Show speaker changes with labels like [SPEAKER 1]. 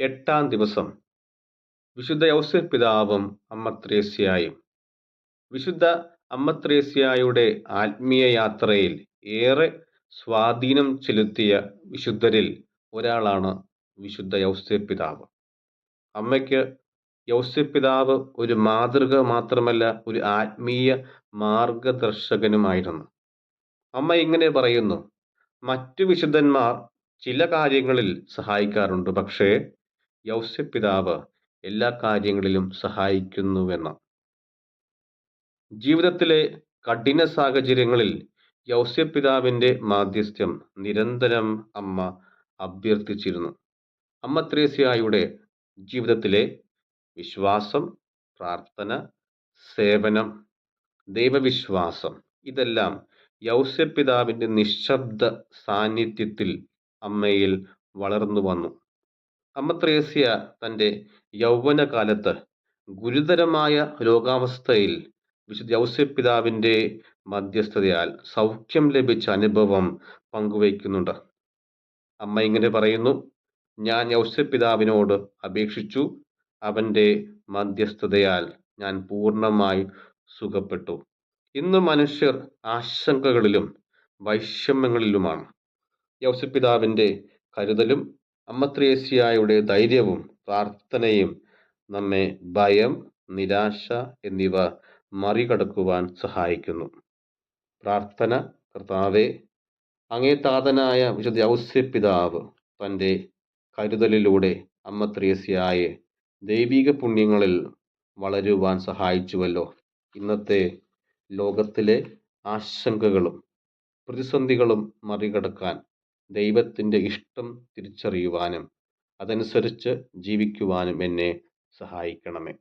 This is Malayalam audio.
[SPEAKER 1] 8-ാം ദിവസം വിശുദ്ധ യൗസേപ്പ് പിതാവും അമ്മ ത്രേസ്യായും. വിശുദ്ധ അമ്മ ത്രേസ്യായുടെ ആത്മീയ യാത്രയിൽ ഏറെ സ്വാധീനം ചെലുത്തിയ വിശുദ്ധരിൽ ഒരാളാണ് വിശുദ്ധ യൗസേപ്പ് പിതാവ്. അമ്മയ്ക്ക് യൗസേപ്പ് പിതാവ് ഒരു മാതൃക മാത്രമല്ല, ഒരു ആത്മീയ മാർഗദർശകനുമായിരുന്നു. അമ്മ ഇങ്ങനെ പറയുന്നു: മറ്റു വിശുദ്ധന്മാർ ചില കാര്യങ്ങളിൽ സഹായിക്കാറുണ്ട്, പക്ഷേ യൗസേപ്പ് പിതാവ് എല്ലാ കാര്യങ്ങളിലും സഹായിക്കുന്നുവെന്ന്. ജീവിതത്തിലെ കഠിന സാഹചര്യങ്ങളിൽ യൗസേപ്പ് പിതാവിന്റെ മാധ്യസ്ഥ്യം നിരന്തരം അമ്മ അഭ്യർത്ഥിച്ചിരുന്നു. അമ്മ ത്രേസ്യായുടെ ജീവിതത്തിലെ വിശ്വാസം, പ്രാർത്ഥന, സേവനം, ദൈവവിശ്വാസം ഇതെല്ലാം യൗസേപ്പ് പിതാവിന്റെ നിശബ്ദ സാന്നിധ്യത്തിൽ അമ്മയിൽ വളർന്നു വന്നു. അമ്മ ത്രേസ്യ തന്റെ യൗവനകാലത്ത് ഗുരുതരമായ രോഗാവസ്ഥയിൽ വിശുദ്ധ യൗസേപ്പ് പിതാവിന്റെ മധ്യസ്ഥതയാൽ സൗഖ്യം ലഭിച്ച അനുഭവം പങ്കുവയ്ക്കുന്നുണ്ട്. അമ്മ ഇങ്ങനെ പറയുന്നു: ഞാൻ യൗസേപ്പ് പിതാവിനോട് അപേക്ഷിച്ചു, അവന്റെ മധ്യസ്ഥതയാൽ ഞാൻ പൂർണ്ണമായി സുഖപ്പെട്ടു. ഇന്ന് മനുഷ്യർ ആശങ്കകളിലും വൈഷമ്യങ്ങളിലുമാണ്. യൗസേപ്പ് പിതാവിന്റെ കരുതലും അമ്മ ത്രേസ്യായുടെ ധൈര്യവും പ്രാർത്ഥനയും നമ്മെ ഭയം, നിരാശ എന്നിവ മറികടക്കുവാൻ സഹായിക്കുന്നു. പ്രാർത്ഥന: കർത്താവേ, അങ്ങേ താതനായ വിശുദ്ധ യൗസേപ്പ് പിതാവ് തന്റെ കരുതലിലൂടെ അമ്മ ത്രേസ്യായെ ദൈവിക പുണ്യങ്ങളിൽ വളരുവാൻ സഹായിച്ചുവല്ലോ. ഇന്നത്തെ ലോകത്തിലെ ആശങ്കകളും പ്രതിസന്ധികളും മറികടക്കാൻ ദൈവത്തിന്റെ ഇഷ്ടം തിരിച്ചറിയുവാനും അതനുസരിച്ച് ജീവിക്കുവാനും എന്നെ സഹായിക്കണമേ.